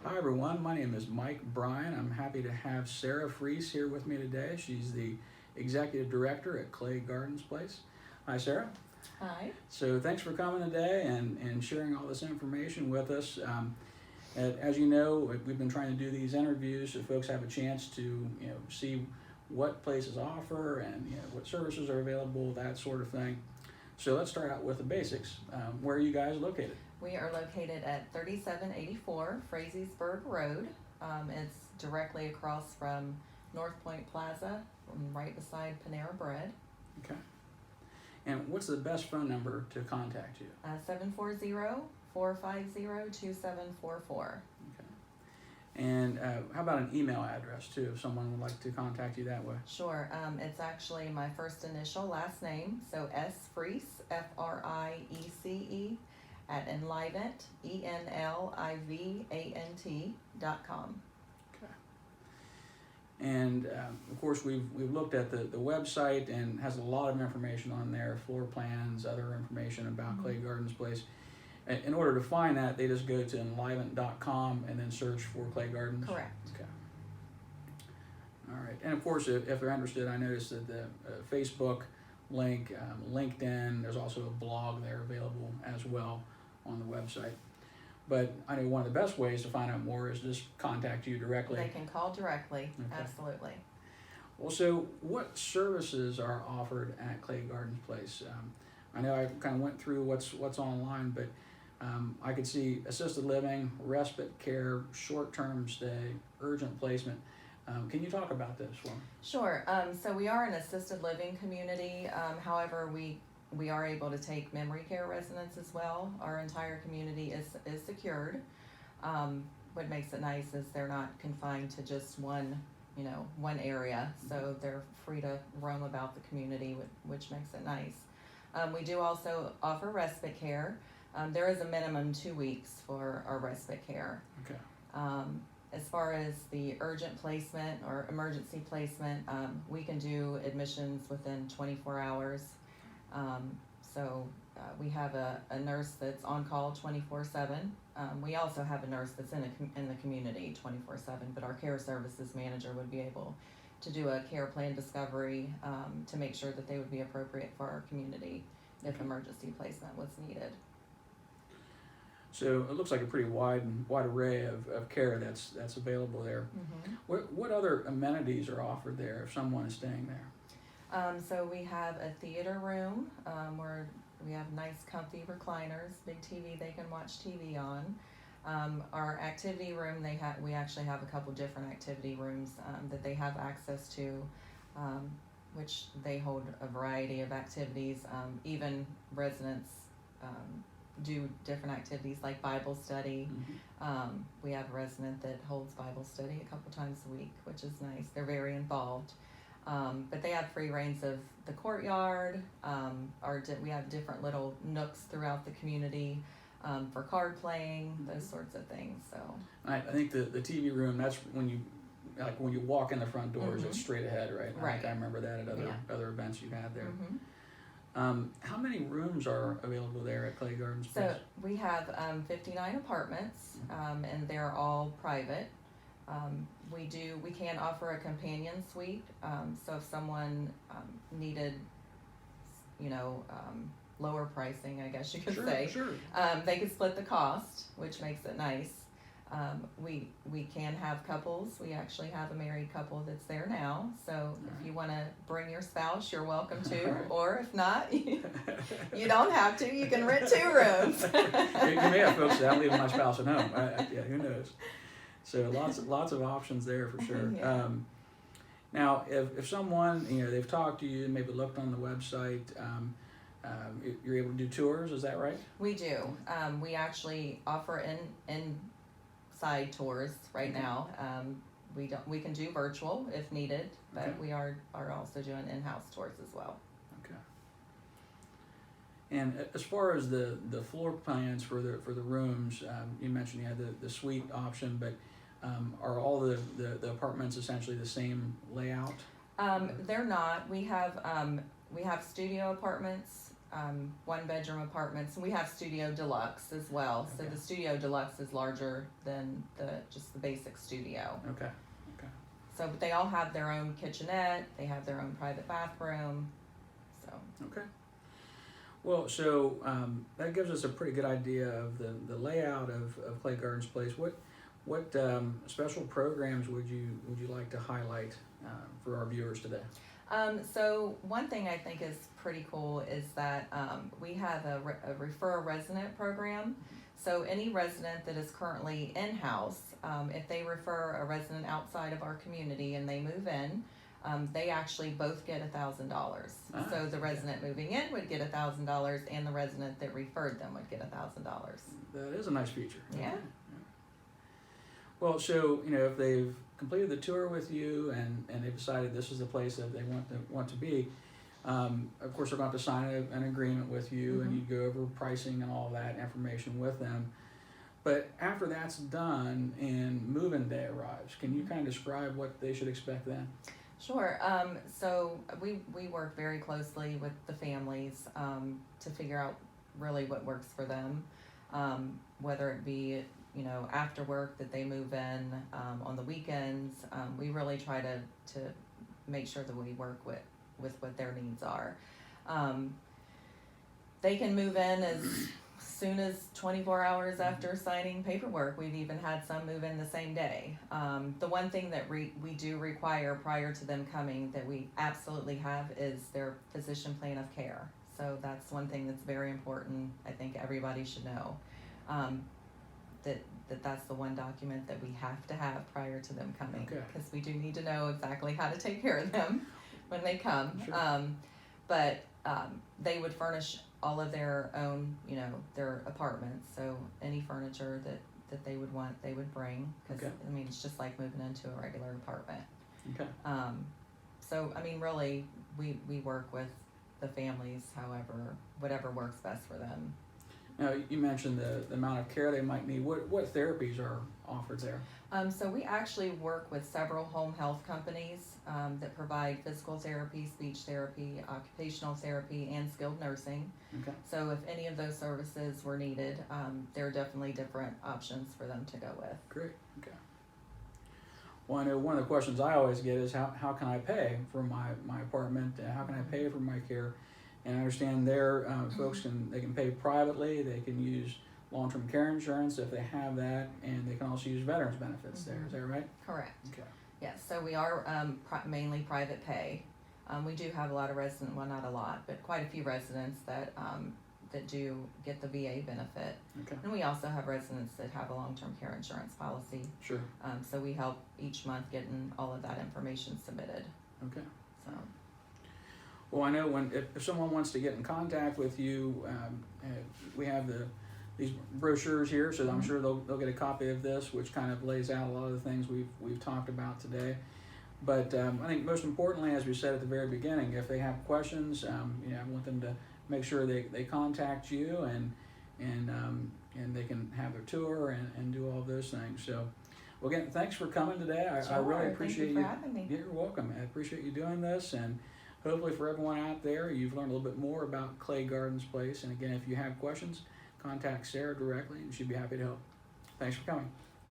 Hi everyone, my name is Mike Bryan. I'm happy to have Sarah Friece here with me today. She's the Executive Director at Clay Gardens Place. Hi Sarah. Hi. So thanks for coming today and sharing all this information with us. As you know, we've been trying to do these interviews so folks have a chance to see what places offer and what services are available, that sort of thing. So let's start out with the basics. Where are you guys located? We are located at 3784 Fraziesburg Road. It's directly across from North Point Plaza, right beside Panera Bread. Okay. And what's the best phone number to contact you? 740-450-2744. Okay. And how about an email address too, if someone would like to contact you that way? Sure. It's actually my first initial last name, so S. Friece, Friece, at Enlivant, ENLIVANT.com. Okay. And of course, we've looked at the website and has a lot of information on there, floor plans, other information about Clay Gardens Place. In order to find that, they just go to enlivant.com and then search for Clay Gardens? Correct. Okay. All right. And of course, if they're interested, I noticed that the Facebook link, LinkedIn, there's also a blog there available as well on the website. But I know one of the best ways to find out more is just contact you directly. They can call directly, Okay. Absolutely. Well, so what services are offered at Clay Gardens Place? I know I kind of went through what's online, but I could see assisted living, respite care, short-term stay, urgent placement. Can you talk about this for me? Sure. So we are an assisted living community. However, we are able to take memory care residents as well. Our entire community is secured. What makes it nice is they're not confined to just one area, so they're free to roam about the community, which makes it nice. We do also offer respite care. There is a minimum 2 weeks for our respite care. Okay. As far as the urgent placement or emergency placement, we can do admissions within 24 hours. We have a nurse that's on call 24/7. We also have a nurse that's in the community 24/7, but our care services manager would be able to do a care plan discovery to make sure that they would be appropriate for our community if emergency placement was needed. So it looks like a pretty wide array of care that's available there. Mm-hmm. What other amenities are offered there if someone is staying there? So we have a theater room where we have nice comfy recliners, big TV they can watch TV on. Our activity room, we actually have a couple different activity rooms that they have access to, which they hold a variety of activities. Even residents do different activities like Bible study. Mm-hmm. We have a resident that holds Bible study a couple times a week, which is nice. They're very involved. But they have free reigns of the courtyard. We have different little nooks throughout the community for card playing, those sorts of things. So I think the TV room, that's when you walk in the front doors, it's straight ahead, right? Right. I think I remember that at other events you had there. Mm-hmm. How many rooms are available there at Clay Gardens Place? So we have 59 apartments, and they're all private. We can offer a companion suite. So if someone needed, lower pricing, I guess you could say, Sure. they could split the cost, which makes it nice. We can have couples. We actually have a married couple that's there now. So if you want to bring your spouse, you're welcome to. Right. Or if not, you don't have to. You can rent 2 rooms. You may have folks that I'm leaving my spouse at home. Yeah, who knows? So lots of options there for sure. Yeah. Now, if someone they've talked to you, maybe looked on the website, you're able to do tours. Is that right? We do. We actually offer inside tours right now. We can do virtual if needed, but Okay. we are also doing in-house tours as well. Okay. And as far as the floor plans for the rooms, you mentioned you had the suite option, but are all the apartments essentially the same layout? They're not. We have studio apartments one-bedroom apartments, and we have studio deluxe as well. So Okay. the studio deluxe is larger than just the basic studio. Okay. So, but they all have their own kitchenette, they have their own private bathroom, so. Okay. Well, so that gives us a pretty good idea of the layout of Clay Gardens Place. What special programs would you like to highlight for our viewers today? So one thing I think is pretty cool is that we have a refer a resident program. So any resident that is currently in-house, if they refer a resident outside of our community and they move in, they actually both get $1,000. So the resident moving in would get $1,000, and the resident that referred them would get $1,000. That is a nice feature. Yeah. Well, so if they've completed the tour with you and they've decided this is the place that they want to be, of course they're going to have to sign an agreement with you, and you go over pricing and all that information with them. But after that's done and move-in day arrives, can you kind of describe what they should expect then? Sure. So we work very closely with the families to figure out really what works for them, whether it be after work that they move in, on the weekends. We really try to make sure that we work with what their needs are. They can move in as soon as 24 hours after signing paperwork. We've even had some move in the same day. The one thing that we do require prior to them coming that we absolutely have is their physician plan of care. So that's one thing that's very important. I think everybody should know. That's the one document that we have to have prior to them coming, because we do need to know exactly how to take care of them when they come. Sure. But they would furnish all of their own, their apartments. So any furniture that they would want, they would bring, because it's just like moving into a regular apartment. Okay. So really, we work with the families, whatever works best for them. Now, you mentioned the amount of care they might need. What therapies are offered there? So we actually work with several home health companies that provide physical therapy, speech therapy, occupational therapy, and skilled nursing. Okay. So if any of those services were needed, there are definitely different options for them to go with. Great. Okay. Well, I know one of the questions I always get is how can I pay for my apartment? How can I pay for my care? And I understand there, folks can pay privately. They can use long-term care insurance if they have that, and they can also use veterans benefits there. Is that right? Correct. Okay. Yes, so we are mainly private pay. We do have a lot of residents, well, not a lot, but quite a few residents that do get the VA benefit. Okay. And we also have residents that have a long-term care insurance policy. Sure. So we help each month getting all of that information submitted. Okay. So. Well, I know if someone wants to get in contact with you, we have these brochures here, so I'm sure they'll get a copy of this, which kind of lays out a lot of the things we've talked about today. But I think most importantly, as we said at the very beginning, if they have questions, I want them to make sure they contact you and they can have their tour and do all those things. So, well, again, thanks for coming today. I really appreciate Thank you for having me. You're welcome. I appreciate you doing this, and hopefully for everyone out there, you've learned a little bit more about Clay Gardens Place. And again, if you have questions, contact Sarah directly, and she'd be happy to help. Thanks for coming.